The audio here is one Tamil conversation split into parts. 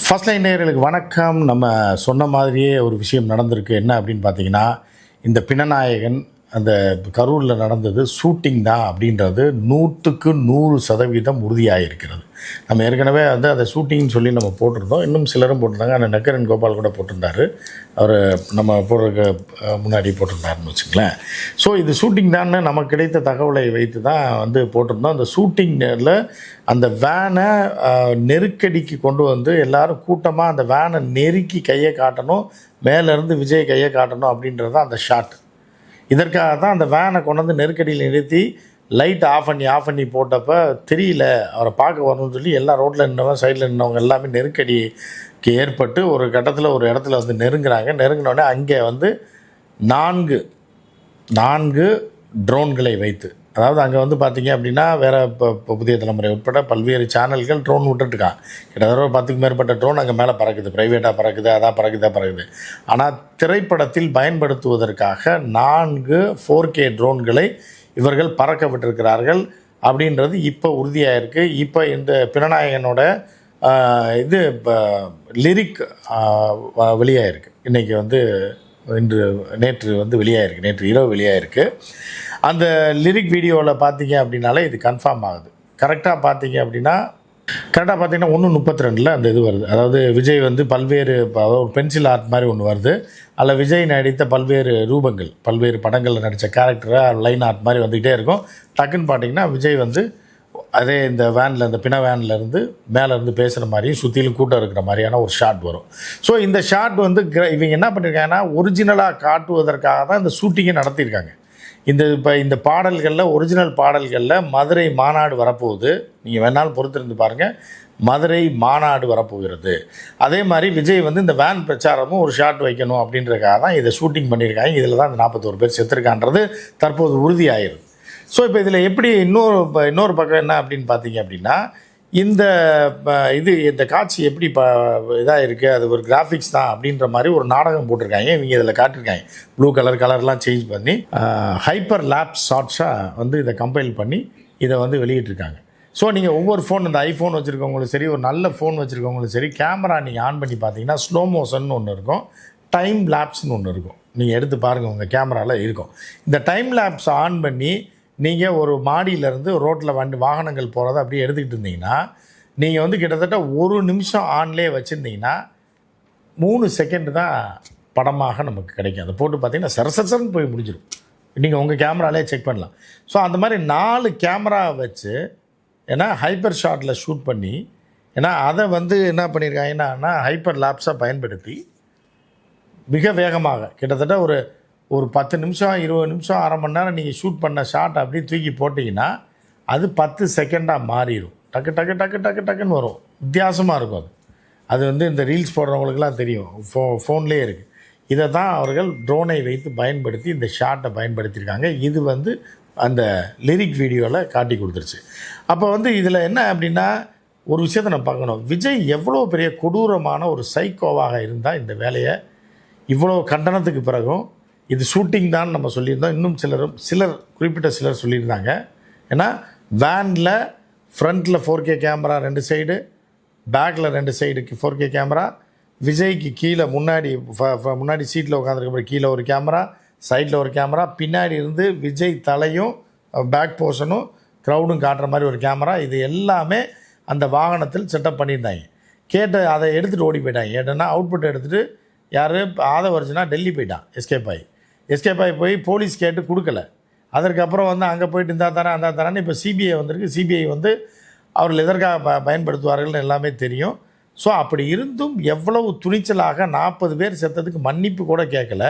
ஃபர்ஸ்ட் லைன் நேயர்களுக்கு வணக்கம். நம்ம சொன்ன மாதிரியே ஒரு விஷயம் நடந்திருக்கு. என்ன அப்படின்னு பார்த்தீங்கன்னா, இந்த பிணநாயகன் அந்த கரூரில் நடந்தது ஷூட்டிங் தான் அப்படின்றது 100க்கு 100% உறுதியாகிருக்கிறது. நம்ம ஏற்கனவே வந்து அதை ஷூட்டிங்னு சொல்லி நம்ம போட்டிருந்தோம். இன்னும் சிலரும் போட்டிருந்தாங்க. அந்த நக்கரன் கோபால் கூட போட்டிருந்தார். அவர் நம்ம போடுறதுக்கு முன்னாடி போட்டிருந்தாருன்னு வச்சுங்களேன். ஸோ இது ஷூட்டிங் தான்னு நமக்கு கிடைத்த தகவலை வைத்து தான் வந்து போட்டிருந்தோம். அந்த ஷூட்டிங்கில் அந்த வேனை நெருக்கடிக்கு கொண்டு வந்து எல்லோரும் கூட்டமாக அந்த வேனை நெருக்கி கையை காட்டணும், மேலேருந்து விஜய் கையை காட்டணும் அப்படின்றது தான் அந்த ஷாட். இதற்காக தான் அந்த வேனை கொண்டு வந்து நெருக்கடியில் நிறுத்தி லைட் ஆஃப் பண்ணி போட்டப்போ தெரியல, அவரை பார்க்க வரணும்னு சொல்லி எல்லா ரோட்டில் நின்றவங்க சைடில் நின்றவங்க எல்லாமே நெருக்கடிக்கு ஏற்பட்டு ஒரு கட்டத்தில் ஒரு இடத்துல வந்து நெருங்கினோடனே அங்கே வந்து நான்கு ட்ரோன்களை வைத்து, அதாவது அங்கே வந்து பார்த்திங்க அப்படின்னா வேறு இப்போ புதிய தலைமுறை உட்பட பல்வேறு சேனல்கள் ட்ரோன் விட்டுட்டுருக்கான். கிட்டத்தட்ட ஒரு 10க்கும் மேற்பட்ட ட்ரோன் அங்கே மேலே பறக்குது, ப்ரைவேட்டாக பறக்குது, அதான் பறக்குது. ஆனால் திரைப்படத்தில் பயன்படுத்துவதற்காக 4 4K ட்ரோன்களை இவர்கள் பறக்க விட்டிருக்கிறார்கள் அப்படின்றது இப்போ உறுதியாக இருக்குது. இப்போ இந்த பிணநாயகனோட இது இப்போ லிரிக் வெளியாகிருக்கு. இன்றைக்கி வந்து நேற்று வந்து வெளியாகிருக்கு, நேற்று இரவு வெளியாகிருக்கு. அந்த லிரிக் வீடியோவில் பார்த்தீங்க அப்படின்னாலே இது கன்ஃபார்ம் ஆகுது. கரெக்டாக பார்த்தீங்கன்னா 1:32 அந்த இது வருது. அதாவது விஜய் வந்து பல்வேறு ஒரு பென்சில் ஆர்ட் மாதிரி ஒன்று வருது. அதில் விஜய் நடித்த பல்வேறு ரூபங்கள், பல்வேறு படங்களில் நடித்த கேரக்டரை லைன் ஆர்ட் மாதிரி வந்துக்கிட்டே இருக்கும். டக்குன்னு பார்த்தீங்கன்னா விஜய் வந்து அதே இந்த வேனில், இந்த பிண வேன்லேருந்து மேலேருந்து பேசுகிற மாதிரியும் சுற்றிலும் கூட்டம் இருக்கிற மாதிரியான ஒரு ஷாட் வரும். ஸோ இந்த ஷாட் வந்து இவங்க என்ன பண்ணியிருக்காங்கன்னா ஒரிஜினலாக காட்டுவதற்காக தான் இந்த ஷூட்டிங்கை நடத்தியிருக்காங்க. இந்த பாடல்களில், ஒரிஜினல் பாடல்களில் மதுரை மாநாடு வரப்போகுது. நீங்கள் வேணாலும் பொறுத்திருந்து பாருங்கள், மதுரை மாநாடு வரப்போகிறது. அதே மாதிரி விஜய் வந்து இந்த வேன் பிரச்சாரமும் ஒரு ஷாட் வைக்கணும் அப்படின்றதுக்காக தான் இதை ஷூட்டிங் பண்ணியிருக்காங்க. இதில் தான் இந்த 41 பேர் செத்துருக்கான்றது தற்போது உறுதியாகிருது. ஸோ இப்போ இதில் எப்படி இன்னொரு பக்கம் என்ன அப்படின்னு பார்த்தீங்க அப்படின்னா, இந்த காட்சி எப்படி இதாக இருக்குது, அது ஒரு கிராஃபிக்ஸ் தான் அப்படின்ற மாதிரி ஒரு நாடகம் போட்டிருக்காங்க. இவங்க இதில் காட்டியிருக்காங்க. ப்ளூ கலர்லாம் சேஞ்ச் பண்ணி ஹைப்பர் லேப்ஸ் ஷார்ட்ஸாக வந்து இதை கம்பைல் பண்ணி இதை வந்து வெளியிட்டிருக்காங்க. ஸோ நீங்கள் ஒவ்வொரு ஃபோன், இந்த ஐஃபோன் வச்சுருக்கவங்களும் சரி, ஒரு நல்ல ஃபோன் வச்சுருக்கவங்களும் சரி, கேமரா நீங்கள் ஆன் பண்ணி பார்த்தீங்கன்னா ஸ்லோ மோஷன் ஒன்று இருக்கும், டைம் லேப்ஸ்னு ஒன்று இருக்கும். நீங்கள் எடுத்து பாருங்கள், உங்கள் கேமராவில் இருக்கும். இந்த டைம் லேப்ஸ் ஆன் பண்ணி நீங்கள் ஒரு மாடியிலேருந்து ரோட்டில் வாகனங்கள் போகிறத அப்படியே எடுத்துக்கிட்டு இருந்தீங்கன்னா, நீங்கள் வந்து கிட்டத்தட்ட 1 நிமிஷம் ஆன்லேயே வச்சுருந்தீங்கன்னா 3 செகண்ட் தான் படமாக நமக்கு கிடைக்கும். அதை போட்டு பார்த்தீங்கன்னா சரசரன்னு போய் முடிஞ்சிடும். நீங்கள் உங்கள் கேமராலே செக் பண்ணலாம். ஸோ அந்த மாதிரி 4 கேமரா வச்சு, ஏன்னா ஹைப்பர் ஷாட்டில் ஷூட் பண்ணி, ஏன்னா அதை வந்து என்ன பண்ணியிருக்காங்கன்னா ஹைப்பர் லேப்ஸாக பயன்படுத்தி மிக வேகமாக கிட்டத்தட்ட ஒரு 10 நிமிஷம் 20 நிமிஷம் அரை மணி நேரம் நீங்கள் ஷூட் பண்ண ஷாட் அப்படி தூக்கி போட்டிங்கன்னா அது 10 செகண்டாக மாறிடும். டக்குன்னு வரும். வித்தியாசமாக இருக்கும். அது வந்து இந்த ரீல்ஸ் போடுறவங்களுக்குலாம் தெரியும், ஃபோன்லேயே இருக்குது. இதை தான் அவர்கள் ட்ரோனை வைத்து பயன்படுத்தி இந்த ஷாட்டை பயன்படுத்தியிருக்காங்க. இது வந்து அந்த லிரிக் வீடியோவில் காட்டி கொடுத்துருச்சு. அப்போ வந்து இதில் என்ன அப்படின்னா, ஒரு விஷயத்தை நம்ம பார்க்கணும். விஜய் எவ்வளோ பெரிய கொடூரமான ஒரு சைக்கோவாக இருந்தால் இந்த வேலையை இவ்வளோ கண்டனத்துக்கு பிறகும் இது ஷூட்டிங் தான் நம்ம சொல்லியிருந்தோம். இன்னும் குறிப்பிட்ட சிலர் சொல்லியிருந்தாங்க. ஏன்னா வேனில் ஃப்ரண்ட்டில் 4K கேமரா 2 சைடு, பேக்கில் 2 சைடுக்கு 4K கேமரா, விஜய்க்கு கீழே முன்னாடி சீட்டில் உட்காந்துருக்க கீழே ஒரு கேமரா, சைடில் ஒரு கேமரா, பின்னாடி இருந்து விஜய் தலையும் பேக் போர்ஷனும் க்ரௌடும் காட்டுற மாதிரி ஒரு கேமரா. இது எல்லாமே அந்த வாகனத்தில் செட்டப் பண்ணியிருந்தாங்க. அதை எடுத்துகிட்டு ஓடி போயிட்டாங்க. ஏன்னா அவுட்புட் எடுத்துகிட்டு யார் ஆதவர்ஜுனா டெல்லி போயிட்டான், எஸ்கேப் ஆகி போய் போலீஸ் கேட்டு கொடுக்கல. அதற்கப்புறம் வந்து அங்கே போயிட்டு இந்தா தரேன்னு இப்போ சிபிஐ வந்திருக்கு. சிபிஐ வந்து அவர்கள் எதற்காக பயன்படுத்துவார்கள்னு எல்லாமே தெரியும். ஸோ அப்படி இருந்தும் எவ்வளவு துணிச்சலாக 40 பேர் செத்ததுக்கு மன்னிப்பு கூட கேட்கல,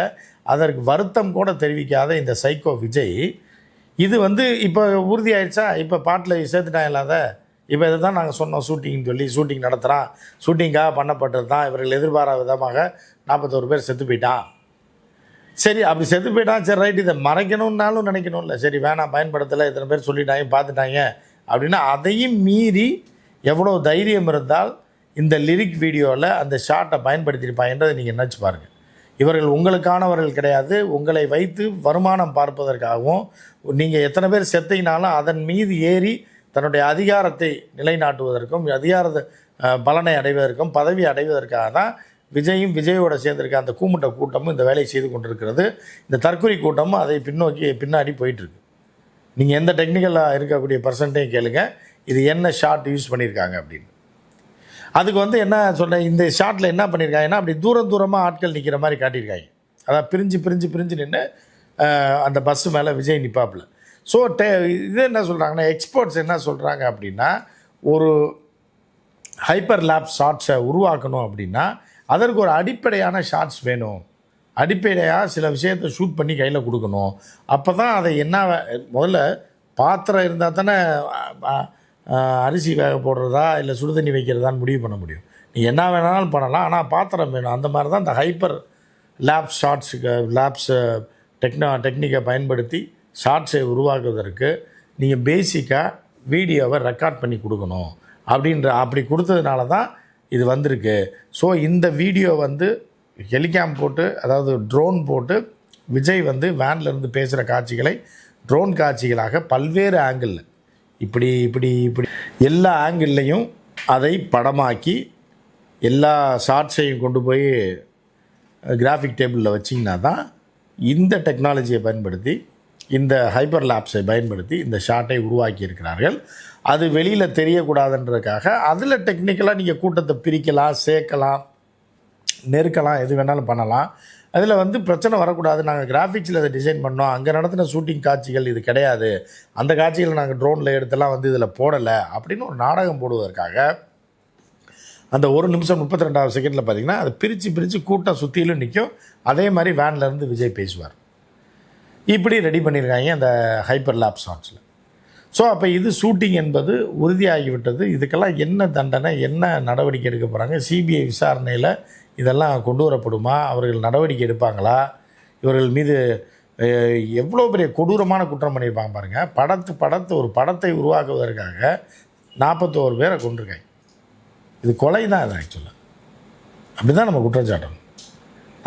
அதற்கு வருத்தம் கூட தெரிவிக்காத இந்த சைக்கோ விஜய், இது வந்து இப்போ உறுதியாயிடுச்சா? இப்போ பாட்டில் சேர்த்துட்டாங்க இல்லாத, இப்போ இதை தான் நாங்கள் சொன்னோம் ஷூட்டிங்னு சொல்லி, ஷூட்டிங் நடத்துகிறான், ஷூட்டிங்காக பண்ணப்பட்டது தான், இவர்கள் எதிர்பாராத விதமாக 41 பேர் செத்து போயிட்டான். சரி, அப்படி செத்து போயிட்டான், சரி ரைட், இதை மறைக்கணுன்னாலும் நினைக்கணும்ல. சரி வேணாம், பயன்படுத்தலை, இத்தனை பேர் சொல்லிட்டாங்க, பார்த்துட்டாங்க அப்படின்னா அதையும் மீறி எவ்வளோ தைரியம் இருந்தால் இந்த லிரிக் வீடியோவில் அந்த ஷாட்டை பயன்படுத்தியிருப்பாங்கன்றதை நீங்கள் நினச்சி பாருங்கள். இவர்கள் உங்களுக்கானவர்கள் கிடையாது. உங்களை வைத்து வருமானம் பார்ப்பதற்காகவும், நீங்கள் எத்தனை பேர் செத்தினாலும் அதன் மீது ஏறி தன்னுடைய அதிகாரத்தை நிலைநாட்டுவதற்கும், அதிகாரத்தை பலனை அடைவதற்கும் பதவி அடைவதற்காக தான் விஜயும் விஜயோட சேர்ந்திருக்க அந்த கூமுட்ட கூட்டமும் இந்த வேலையை செய்து கொண்டிருக்கிறது. இந்த தற்கொலை கூட்டமும் அதை பின்னாடி போயிட்டுருக்கு. நீங்கள் எந்த டெக்னிக்கலாக இருக்கக்கூடிய பர்சன்ட்டையும் கேளுங்க, இது என்ன ஷாட் யூஸ் பண்ணியிருக்காங்க அப்படின்னு. அதுக்கு வந்து என்ன சொல்கிறேன், இந்த ஷாட்டில் என்ன பண்ணியிருக்காங்கன்னா, அப்படி தூரமாக ஆட்கள் நிற்கிற மாதிரி காட்டியிருக்காங்க. அதான் பிரிஞ்சு நின்று அந்த பஸ்ஸு மேலே விஜய் நிற்பாப்பில். ஸோ இது என்ன சொல்கிறாங்கன்னா, எக்ஸ்பர்ட்ஸ் என்ன சொல்கிறாங்க அப்படின்னா, ஒரு ஹைப்பர் லேப் ஷாட்ஸை உருவாக்கணும் அப்படின்னா அதற்கு ஒரு அடிப்படையான ஷாட்ஸ் வேணும். அடிப்படையாக சில விஷயத்தை ஷூட் பண்ணி கையில் கொடுக்கணும். அப்போ தான் அதை என்ன முதல்ல பாத்திரம் இருந்தால் தானே அரிசி வேக போடுறதா இல்லை சுடுதண்ணி வைக்கிறதான்னு முடிவு பண்ண முடியும். நீ என்ன வேணாலும் பண்ணலாம், ஆனால் பாத்திரம் வேணும். அந்த மாதிரி தான் இந்த ஹைப்பர் லேப் லேப்ஸ் டெக்னிக்கை பயன்படுத்தி ஷார்ட்ஸை உருவாக்குவதற்கு நீங்கள் பேசிக்காக வீடியோவை ரெக்கார்ட் பண்ணி கொடுக்கணும். அப்படி கொடுத்ததுனால தான் இது வந்திருக்கு. ஸோ இந்த வீடியோ வந்து ஹெலிகாம் போட்டு, அதாவது ட்ரோன் போட்டு விஜய் வந்து வேன்லேருந்து பேசுகிற காட்சிகளை ட்ரோன் காட்சிகளாக பல்வேறு ஆங்கிளில் இப்படி எல்லா ஆங்கிள்லையும் அதை படமாக்கி எல்லா ஷார்ட்ஸையும் கொண்டு போய் கிராஃபிக் டேபிளில் வச்சிங்கன்னா தான் இந்த டெக்னாலஜியை பயன்படுத்தி, இந்த ஹைப்பர் லேப்ஸை பயன்படுத்தி இந்த ஷார்ட்டை உருவாக்கி இருக்கிறார்கள். அது வெளியில் தெரியக்கூடாதுன்றதுக்காக அதில் டெக்னிக்கலாக நீங்கள் கூட்டத்தை பிரிக்கலாம், சேர்க்கலாம், நெருக்கலாம், எது வேணாலும் பண்ணலாம். அதில் வந்து பிரச்சனை வரக்கூடாது, நாங்கள் கிராஃபிக்ஸில் அதை டிசைன் பண்ணோம், அங்கே நடத்தின ஷூட்டிங் காட்சிகள் இது கிடையாது, அந்த காட்சிகளை நாங்கள் ட்ரோனில் எடுத்தெல்லாம் வந்து இதில் போடலை அப்படின்னு ஒரு நாடகம் போடுவதற்காக அந்த 1 நிமிஷம் 32வது செகண்டில் பார்த்திங்கன்னா அதை பிரித்து கூட்டம் சுற்றிலும் நிற்கும். அதே மாதிரி வேன்லேருந்து விஜய் பேசுவார். இப்படி ரெடி பண்ணியிருக்காங்க அந்த ஹைப்பர் லேப் ஷாட்ஸில். ஸோ அப்போ இது ஷூட்டிங் என்பது உறுதியாகிவிட்டது. இதுக்கெல்லாம் என்ன தண்டனை, என்ன நடவடிக்கை எடுக்க போகிறாங்க? சிபிஐ விசாரணையில் இதெல்லாம் கொண்டு வரப்படுமா? அவர்கள் நடவடிக்கை எடுப்பாங்களா? இவர்கள் மீது எவ்வளோ பெரிய கொடூரமான குற்றம் பண்ணியிருப்பாங்க பாருங்கள். ஒரு படத்தை உருவாக்குவதற்காக 41 பேரை கொண்டிருக்காங்க. இது கொலை தான். இது ஆக்சுவலாக அப்படி தான் நம்ம குற்றம் சாட்டணும்.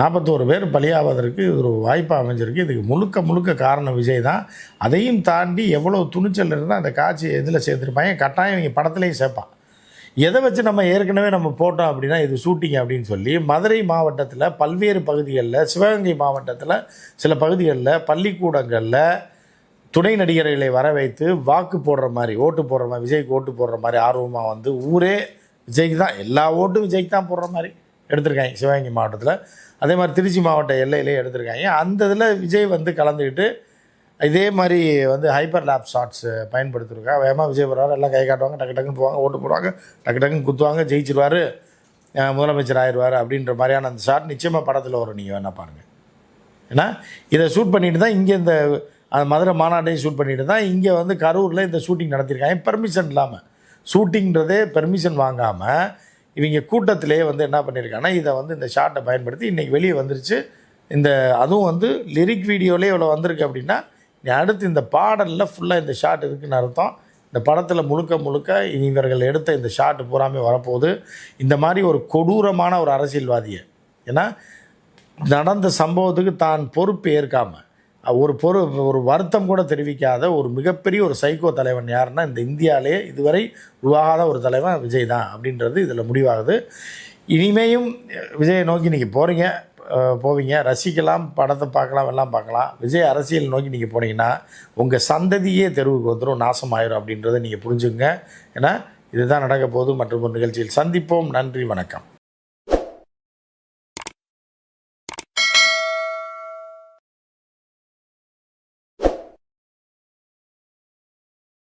41 பேர் பலியாவதற்கு இது ஒரு வாய்ப்பாக அமைஞ்சிருக்கு. இதுக்கு முழுக்க காரணம் விஜய் தான். அதையும் தாண்டி எவ்வளோ துணிச்சல் இருந்தால் அந்த காட்சி எதில் சேர்த்துருப்பாங்க. கட்டாயம் இவங்க படத்துலையும் சேர்ப்பான். எதை வச்சு நம்ம ஏற்கனவே போட்டோம் அப்படின்னா இது ஷூட்டிங் அப்படின்னு சொல்லி மதுரை மாவட்டத்தில் பல்வேறு பகுதிகளில், சிவகங்கை மாவட்டத்தில் சில பகுதிகளில், பள்ளிக்கூடங்களில் துணை நடிகர்களை வர வைத்து வாக்கு போடுற மாதிரி, ஓட்டு போடுற மாதிரி, விஜய்க்கு ஓட்டு போடுற மாதிரி ஆர்வமாக வந்து ஊரே விஜய்க்கு தான், எல்லா ஓட்டும் விஜய்க்கு தான் போடுற மாதிரி எடுத்திருக்காங்க சிவகங்கை மாவட்டத்தில். அதே மாதிரி திருச்சி மாவட்ட எல்லையிலே எடுத்திருக்காங்க. அந்த இதில் விஜய் வந்து கலந்துக்கிட்டு இதே மாதிரி வந்து ஹைப்பர் லேப் ஷாட்ஸ் பயன்படுத்திருக்கா. வேகமாக விஜய் போடுறாரு, எல்லாம் கை காட்டுவாங்க, டக்குன்னு போவாங்க, ஓட்டு போடுவாங்க, டக்குன்னு குத்துவாங்க, ஜெயிச்சிருவார், முதலமைச்சர் ஆயிடுவார் அப்படின்ற மாதிரியான அந்த ஷாட் நிச்சயமாக படத்தில் வரும். நீங்கள் வேணால் பாருங்கள். ஏன்னா இதை ஷூட் பண்ணிட்டு தான் இங்கே இந்த மதுரை மாநாட்டையும் ஷூட் பண்ணிட்டு தான் இங்கே வந்து கரூரில் இந்த ஷூட்டிங் நடத்தியிருக்காங்க. பெர்மிஷன் இல்லாமல், ஷூட்டிங்கிறதே பெர்மிஷன் வாங்காமல் இவங்க கூட்டத்திலே வந்து என்ன பண்ணியிருக்காங்கன்னா இதை வந்து இந்த ஷார்ட்டை பயன்படுத்தி இன்றைக்கி வெளியே வந்துருச்சு. அதுவும் வந்து லிரிக் வீடியோவிலே இவ்வளோ வந்திருக்கு அப்படின்னா அடுத்து இந்த பாடலில் ஃபுல்லாக இந்த ஷாட் இருக்குதுன்னு அர்த்தம். இந்த படத்தில் முழுக்க இவர்கள் எடுத்த இந்த ஷாட்டு பூராமே வரப்போகுது. இந்த மாதிரி ஒரு கொடூரமான ஒரு அரசியல்வாதியை, ஏன்னா நடந்த சம்பவத்துக்கு தான் பொறுப்பு ஏற்காமல் ஒரு வருத்தம் கூட தெரிவிக்காத ஒரு மிகப்பெரிய ஒரு சைக்கோ தலைவன் யாருன்னா இந்த இந்தியாவிலே இதுவரை உருவாகாத ஒரு தலைவன் விஜய் தான் அப்படின்றது இதில் முடிவாகுது. இனிமேயும் விஜயை நோக்கி நீங்கள் போவீங்க, ரசிக்கலாம், படத்தை பார்க்கலாம், எல்லாம் பார்க்கலாம். விஜய் அரசியல் நோக்கி நீங்கள் போனீங்கன்னா உங்கள் சந்ததியே தெருவுக்கு வந்துடும், நாசமாயிரும் அப்படின்றத நீங்கள் புரிஞ்சுங்க. ஏன்னா இதுதான் நடக்க போகுது. மற்றும் ஒரு நிகழ்ச்சியில் சந்திப்போம். நன்றி, வணக்கம்.